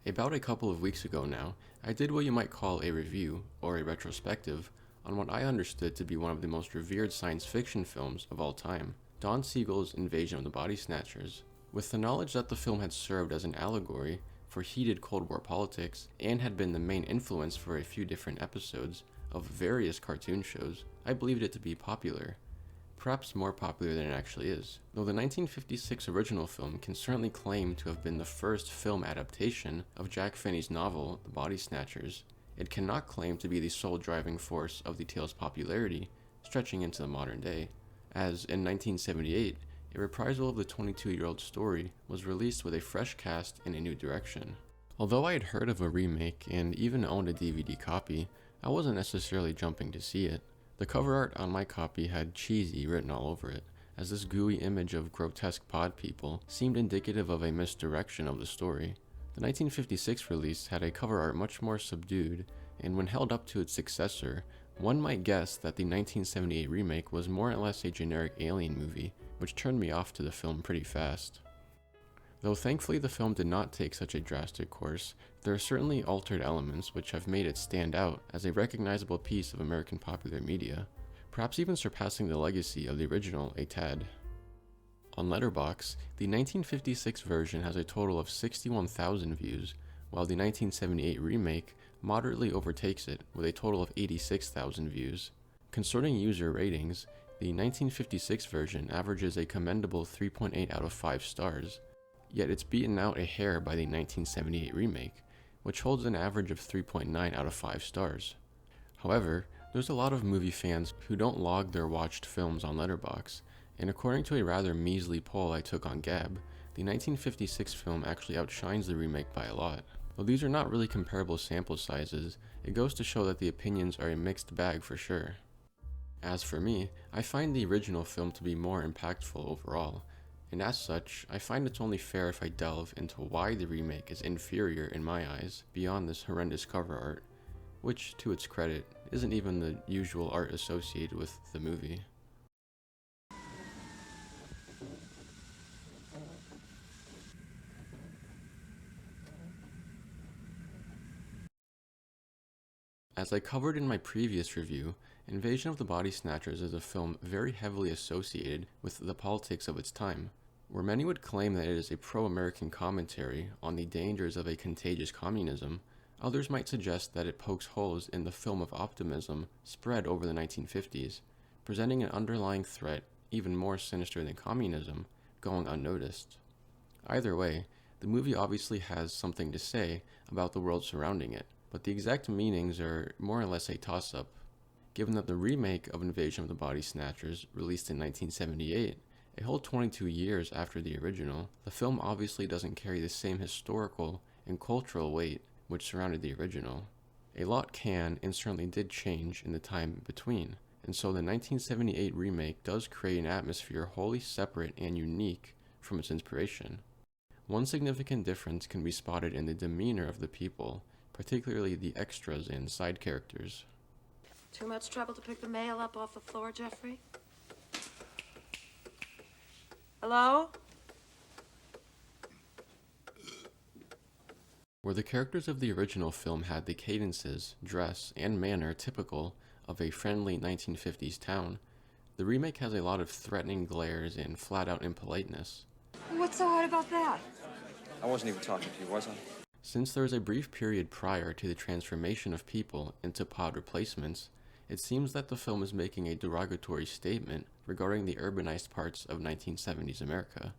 About a couple of weeks ago now, I did what you might call a review, or a retrospective, on what I understood to be one of the most revered science fiction films of all time, Don Siegel's Invasion of the Body Snatchers. With the knowledge that the film had served as an allegory for heated Cold War politics and had been the main influence for a few different episodes of various cartoon shows, I believed it to be popular. Perhaps more popular than it actually is. Though the 1956 original film can certainly claim to have been the first film adaptation of Jack Finney's novel, The Body Snatchers, it cannot claim to be the sole driving force of the tale's popularity, stretching into the modern day, as in 1978, a reprisal of the 22-year-old story was released with a fresh cast and a new direction. Although I had heard of a remake and even owned a DVD copy, I wasn't necessarily jumping to see it. The cover art on my copy had cheesy written all over it, as this gooey image of grotesque pod people seemed indicative of a misdirection of the story. The 1956 release had a cover art much more subdued, and when held up to its successor, one might guess that the 1978 remake was more or less a generic alien movie, which turned me off to the film pretty fast. Though thankfully the film did not take such a drastic course, there are certainly altered elements which have made it stand out as a recognizable piece of American popular media, perhaps even surpassing the legacy of the original a tad. On Letterboxd, the 1956 version has a total of 61,000 views, while the 1978 remake moderately overtakes it with a total of 86,000 views. Concerning user ratings, the 1956 version averages a commendable 3.8 out of 5 stars, yet it's beaten out a hair by the 1978 remake, which holds an average of 3.9 out of 5 stars. However, there's a lot of movie fans who don't log their watched films on Letterboxd, and according to a rather measly poll I took on Gab, the 1956 film actually outshines the remake by a lot. Though these are not really comparable sample sizes, it goes to show that the opinions are a mixed bag for sure. As for me, I find the original film to be more impactful overall, and as such, I find it's only fair if I delve into why the remake is inferior in my eyes beyond this horrendous cover art, which, to its credit, isn't even the usual art associated with the movie. As I covered in my previous review, Invasion of the Body Snatchers is a film very heavily associated with the politics of its time, where many would claim that it is a pro-American commentary on the dangers of a contagious communism. Others might suggest that it pokes holes in the film of optimism spread over the 1950s, presenting an underlying threat even more sinister than communism, going unnoticed. Either way, the movie obviously has something to say about the world surrounding it, but the exact meanings are more or less a toss-up. Given that the remake of Invasion of the Body Snatchers, released in 1978, a whole 22 years after the original, the film obviously doesn't carry the same historical and cultural weight which surrounded the original. A lot can and certainly did change in the time between, and so the 1978 remake does create an atmosphere wholly separate and unique from its inspiration. One significant difference can be spotted in the demeanor of the people, particularly the extras and side characters. Too much trouble to pick the mail up off the floor, Jeffrey? Hello? Where the characters of the original film had the cadences, dress, and manner typical of a friendly 1950s town, the remake has a lot of threatening glares and flat-out impoliteness. What's so hard about that? I wasn't even talking to you, was I? Since there is a brief period prior to the transformation of people into pod replacements, it seems that the film is making a derogatory statement regarding the urbanized parts of 1970s America.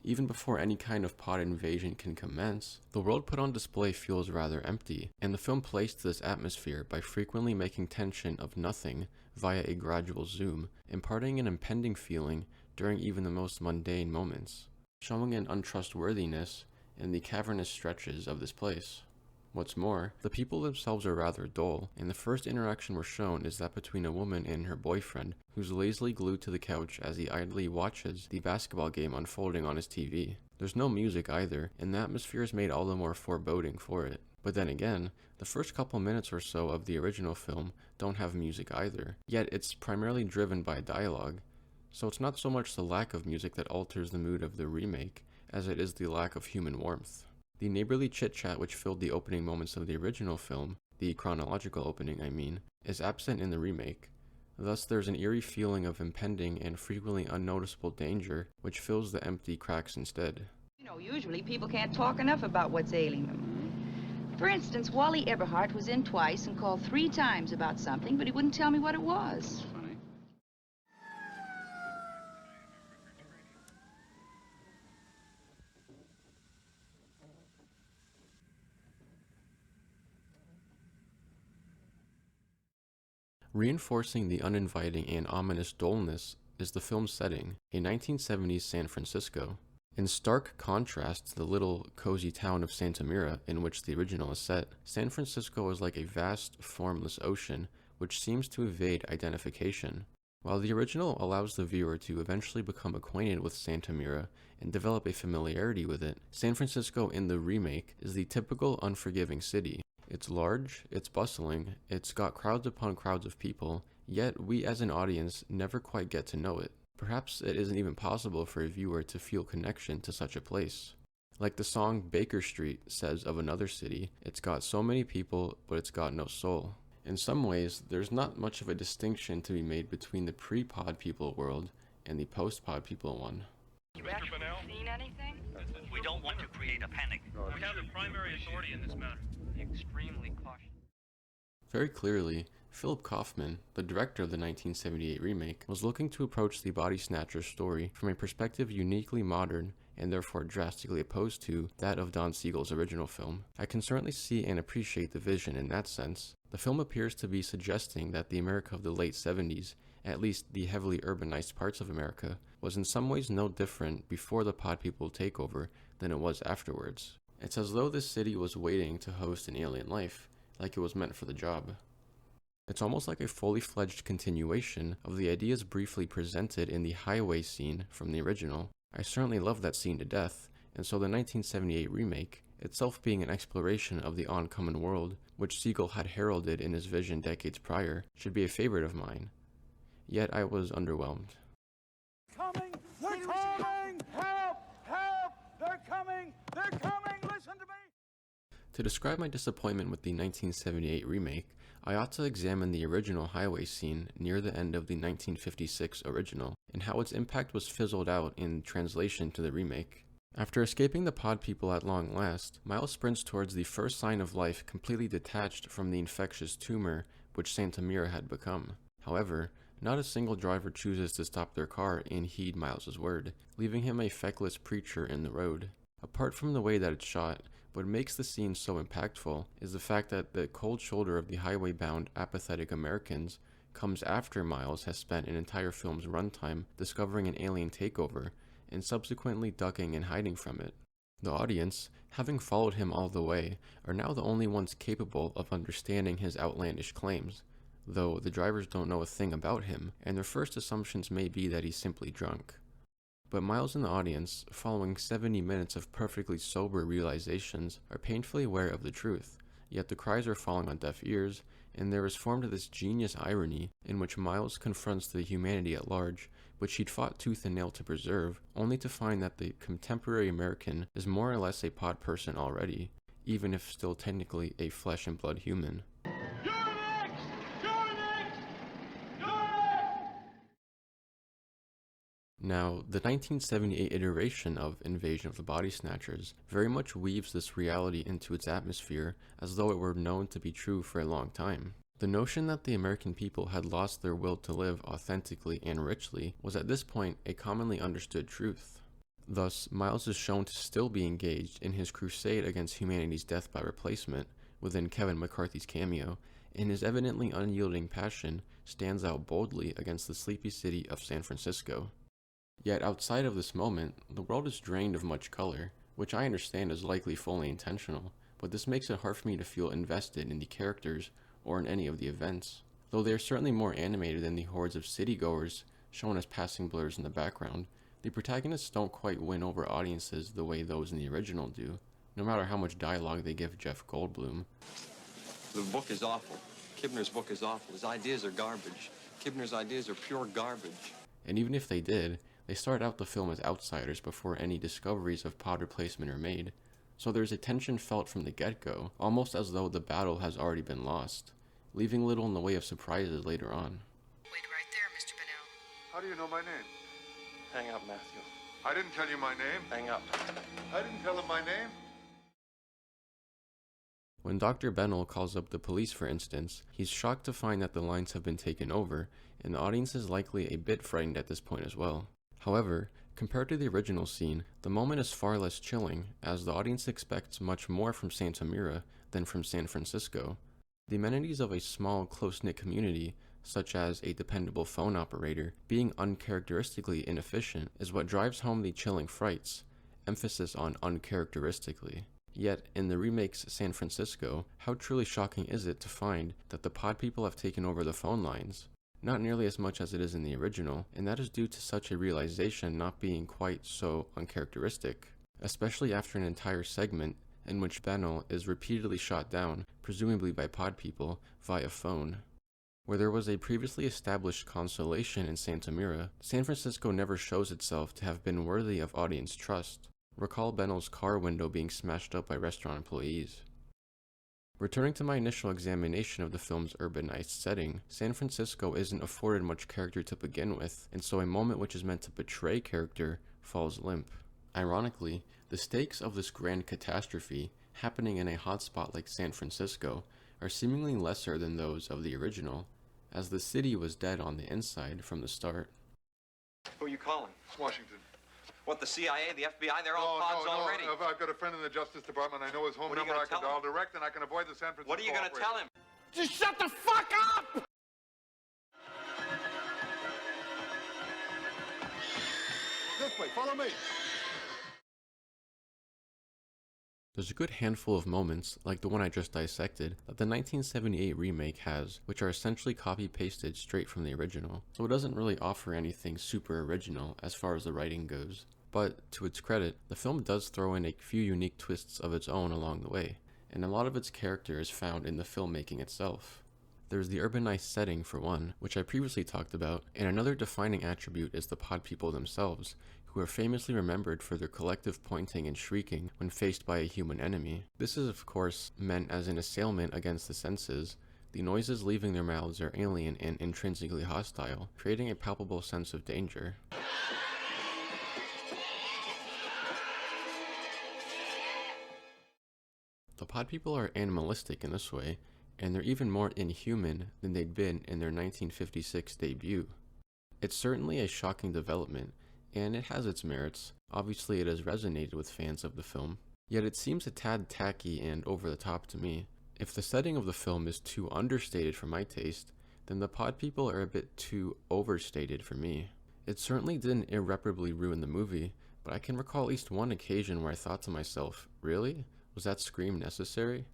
Even before any kind of pod invasion can commence, the world put on display feels rather empty, and the film plays to this atmosphere by frequently making tension of nothing via a gradual zoom, imparting an impending feeling during even the most mundane moments, showing an untrustworthiness in the cavernous stretches of this place. What's more, the people themselves are rather dull, and the first interaction we're shown is that between a woman and her boyfriend, who's lazily glued to the couch as he idly watches the basketball game unfolding on his TV. There's no music either, and the atmosphere is made all the more foreboding for it. But then again, the first couple minutes or so of the original film don't have music either, yet it's primarily driven by dialogue, so it's not so much the lack of music that alters the mood of the remake, as it is the lack of human warmth. The neighborly chit-chat which filled the opening moments of the original film, the chronological opening I mean, is absent in the remake. Thus there's an eerie feeling of impending and frequently unnoticeable danger which fills the empty cracks instead. You know, usually people can't talk enough about what's ailing them. For instance, Wally Eberhardt was in twice and called 3 times about something, but he wouldn't tell me what it was. Funny. Reinforcing the uninviting and ominous dullness is the film's setting, a 1970s San Francisco. In stark contrast to the little, cozy town of Santa Mira in which the original is set, San Francisco is like a vast, formless ocean which seems to evade identification. While the original allows the viewer to eventually become acquainted with Santa Mira and develop a familiarity with it, San Francisco in the remake is the typical unforgiving city. It's large, it's bustling, it's got crowds upon crowds of people, yet we as an audience never quite get to know it. Perhaps it isn't even possible for a viewer to feel connection to such a place. Like the song Baker Street says of another city, it's got so many people, but it's got no soul. In some ways, there's not much of a distinction to be made between the pre-Pod People world and the post-Pod People one. You actually seen anything? We don't want to create a panic. We have the primary authority in this matter. Extremely cautious. Very clearly, Philip Kaufman, the director of the 1978 remake, was looking to approach the Body Snatchers story from a perspective uniquely modern and therefore drastically opposed to that of Don Siegel's original film. I can certainly see and appreciate the vision in that sense. The film appears to be suggesting that the America of the late 70s, at least the heavily urbanized parts of America, was in some ways no different before the Pod People takeover than it was afterwards. It's as though this city was waiting to host an alien life, like it was meant for the job. It's almost like a fully fledged continuation of the ideas briefly presented in the highway scene from the original. I certainly love that scene to death, and so the 1978 remake, itself being an exploration of the oncoming world, which Siegel had heralded in his vision decades prior, should be a favorite of mine. Yet I was underwhelmed. Coming! They're coming! Help! Help! They're coming! They're coming! Listen to me! To describe my disappointment with the 1978 remake, I ought to examine the original highway scene near the end of the 1956 original, and how its impact was fizzled out in translation to the remake. After escaping the Pod People at long last, Miles sprints towards the first sign of life completely detached from the infectious tumor which Santa Mira had become. However, not a single driver chooses to stop their car and heed Miles's word, leaving him a feckless preacher in the road. Apart from the way that it's shot, what makes the scene so impactful is the fact that the cold shoulder of the highway-bound, apathetic Americans comes after Miles has spent an entire film's runtime discovering an alien takeover and subsequently ducking and hiding from it. The audience, having followed him all the way, are now the only ones capable of understanding his outlandish claims, though the drivers don't know a thing about him, and their first assumptions may be that he's simply drunk. But Miles and the audience, following 70 minutes of perfectly sober realizations, are painfully aware of the truth, yet the cries are falling on deaf ears, and there is formed this genius irony in which Miles confronts the humanity at large, which he'd fought tooth and nail to preserve, only to find that the contemporary American is more or less a pod person already, even if still technically a flesh and blood human. Now, the 1978 iteration of Invasion of the Body Snatchers very much weaves this reality into its atmosphere as though it were known to be true for a long time. The notion that the American people had lost their will to live authentically and richly was at this point a commonly understood truth. Thus, Miles is shown to still be engaged in his crusade against humanity's death by replacement within Kevin McCarthy's cameo, and his evidently unyielding passion stands out boldly against the sleepy city of San Francisco. Yet outside of this moment, the world is drained of much color, which I understand is likely fully intentional, but this makes it hard for me to feel invested in the characters or in any of the events. Though they are certainly more animated than the hordes of citygoers shown as passing blurs in the background, the protagonists don't quite win over audiences the way those in the original do, no matter how much dialogue they give Jeff Goldblum. The book is awful. Kibner's book is awful. His ideas are garbage. Kibner's ideas are pure garbage. And even if they did, they start out the film as outsiders before any discoveries of pod replacement are made, so there's a tension felt from the get-go, almost as though the battle has already been lost, leaving little in the way of surprises later on. Wait right there, Mr. Bennell. How do you know my name? Hang up, Matthew. I didn't tell you my name. Hang up. I didn't tell him my name. When Dr. Bennell calls up the police, for instance, he's shocked to find that the lines have been taken over, and the audience is likely a bit frightened at this point as well. However, compared to the original scene, the moment is far less chilling, as the audience expects much more from Santa Mira than from San Francisco. The amenities of a small, close-knit community, such as a dependable phone operator, being uncharacteristically inefficient, is what drives home the chilling frights, emphasis on uncharacteristically. Yet, in the remake's San Francisco, how truly shocking is it to find that the pod people have taken over the phone lines? Not nearly as much as it is in the original, and that is due to such a realization not being quite so uncharacteristic, especially after an entire segment in which Bennell is repeatedly shot down, presumably by pod people, via phone. Where there was a previously established consolation in Santa Mira, San Francisco never shows itself to have been worthy of audience trust. Recall Bennell's car window being smashed up by restaurant employees. Returning to my initial examination of the film's urbanized setting, San Francisco isn't afforded much character to begin with, and so a moment which is meant to betray character falls limp. Ironically, the stakes of this grand catastrophe, happening in a hotspot like San Francisco, are seemingly lesser than those of the original, as the city was dead on the inside from the start. Who are you calling? Washington. What, the CIA, the FBI? They're all pods already. I've got a friend in the Justice Department. I know his home What are you number. gonna I can tell him? dial direct, and I can avoid the San Francisco. What are you going to operator. tell him? Just shut the fuck up! This way, follow me. There's a good handful of moments, like the one I just dissected, that the 1978 remake has, which are essentially copy-pasted straight from the original, so it doesn't really offer anything super original as far as the writing goes. But, to its credit, the film does throw in a few unique twists of its own along the way, and a lot of its character is found in the filmmaking itself. There's the urbanized setting for one, which I previously talked about, and another defining attribute is the pod people themselves, who are famously remembered for their collective pointing and shrieking when faced by a human enemy. This is of course meant as an assailant against the senses. The noises leaving their mouths are alien and intrinsically hostile, creating a palpable sense of danger. The pod people are animalistic in this way, and they're even more inhuman than they'd been in their 1956 debut. It's certainly a shocking development, and it has its merits. Obviously it has resonated with fans of the film, yet it seems a tad tacky and over the top to me. If the setting of the film is too understated for my taste, then the pod people are a bit too overstated for me. It certainly didn't irreparably ruin the movie, but I can recall at least one occasion where I thought to myself, really? Was that scream necessary?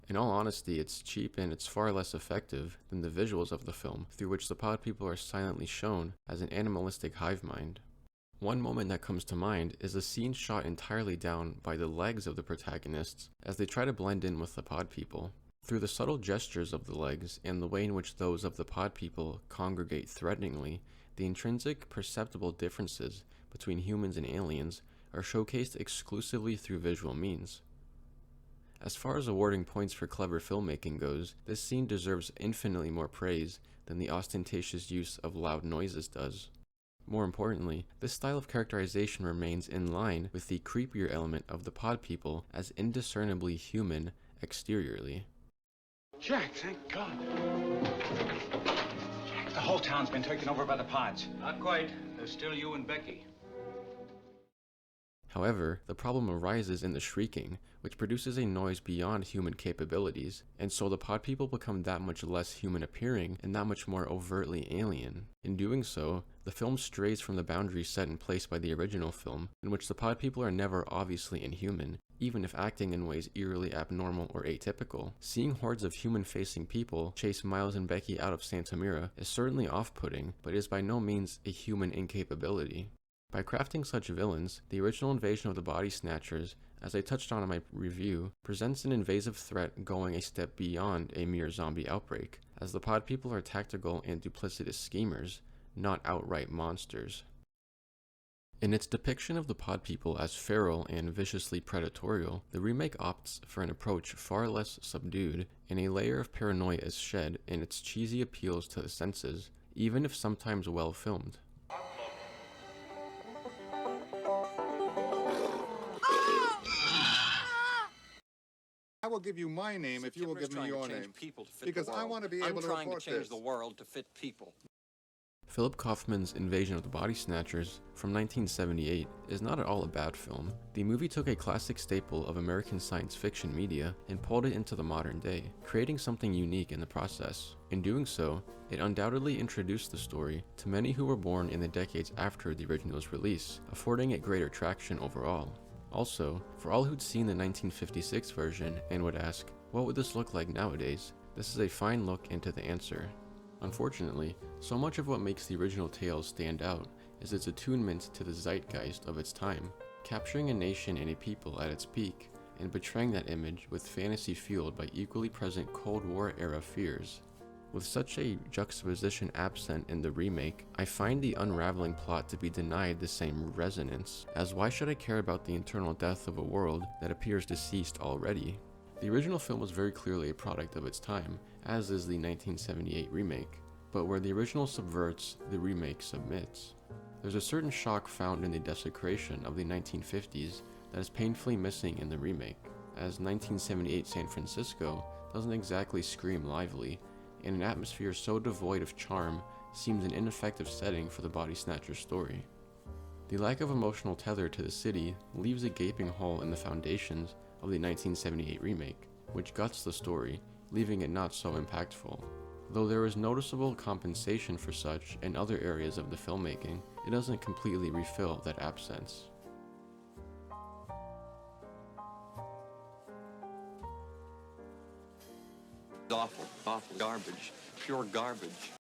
In all honesty, it's cheap and it's far less effective than the visuals of the film, through which the pod people are silently shown as an animalistic hive mind. One moment that comes to mind is a scene shot entirely down by the legs of the protagonists as they try to blend in with the pod people. Through the subtle gestures of the legs and the way in which those of the pod people congregate threateningly, the intrinsic perceptible differences between humans and aliens are showcased exclusively through visual means. As far as awarding points for clever filmmaking goes, this scene deserves infinitely more praise than the ostentatious use of loud noises does. More importantly, this style of characterization remains in line with the creepier element of the pod people as indiscernibly human exteriorly. Jack, thank God. Jack, the whole town's been taken over by the pods. Not quite. There's still you and Becky. However, the problem arises in the shrieking, which produces a noise beyond human capabilities, and so the pod people become that much less human appearing and that much more overtly alien. In doing so, the film strays from the boundaries set in place by the original film, in which the pod people are never obviously inhuman, even if acting in ways eerily abnormal or atypical. Seeing hordes of human-facing people chase Miles and Becky out of Santa Mira is certainly off-putting, but is by no means a human incapability. By crafting such villains, the original invasion of the Body Snatchers, as I touched on in my review, presents an invasive threat going a step beyond a mere zombie outbreak, as the pod people are tactical and duplicitous schemers, not outright monsters. In its depiction of the pod people as feral and viciously predatorial, the remake opts for an approach far less subdued, and a layer of paranoia is shed in its cheesy appeals to the senses, even if sometimes well filmed. I will give you my name if you will give me your name. Because I want to be able to report this. I'm trying to change the world to fit people. Philip Kaufman's Invasion of the Body Snatchers from 1978 is not at all a bad film. The movie took a classic staple of American science fiction media and pulled it into the modern day, creating something unique in the process. In doing so, it undoubtedly introduced the story to many who were born in the decades after the original's release, affording it greater traction overall. Also, for all who'd seen the 1956 version and would ask, what would this look like nowadays? This is a fine look into the answer. Unfortunately, so much of what makes the original tale stand out is its attunement to the zeitgeist of its time, capturing a nation and a people at its peak, and portraying that image with fantasy fueled by equally present Cold War-era fears. With such a juxtaposition absent in the remake, I find the unraveling plot to be denied the same resonance, as why should I care about the internal death of a world that appears deceased already? The original film was very clearly a product of its time, as is the 1978 remake, but where the original subverts, the remake submits. There's a certain shock found in the desecration of the 1950s that is painfully missing in the remake, as 1978 San Francisco doesn't exactly scream lively, and an atmosphere so devoid of charm seems an ineffective setting for the Body Snatchers story. The lack of emotional tether to the city leaves a gaping hole in the foundations of the 1978 remake, which guts the story, leaving it not so impactful. Though there is noticeable compensation for such in other areas of the filmmaking, it doesn't completely refill that absence. Awful, awful garbage, pure garbage.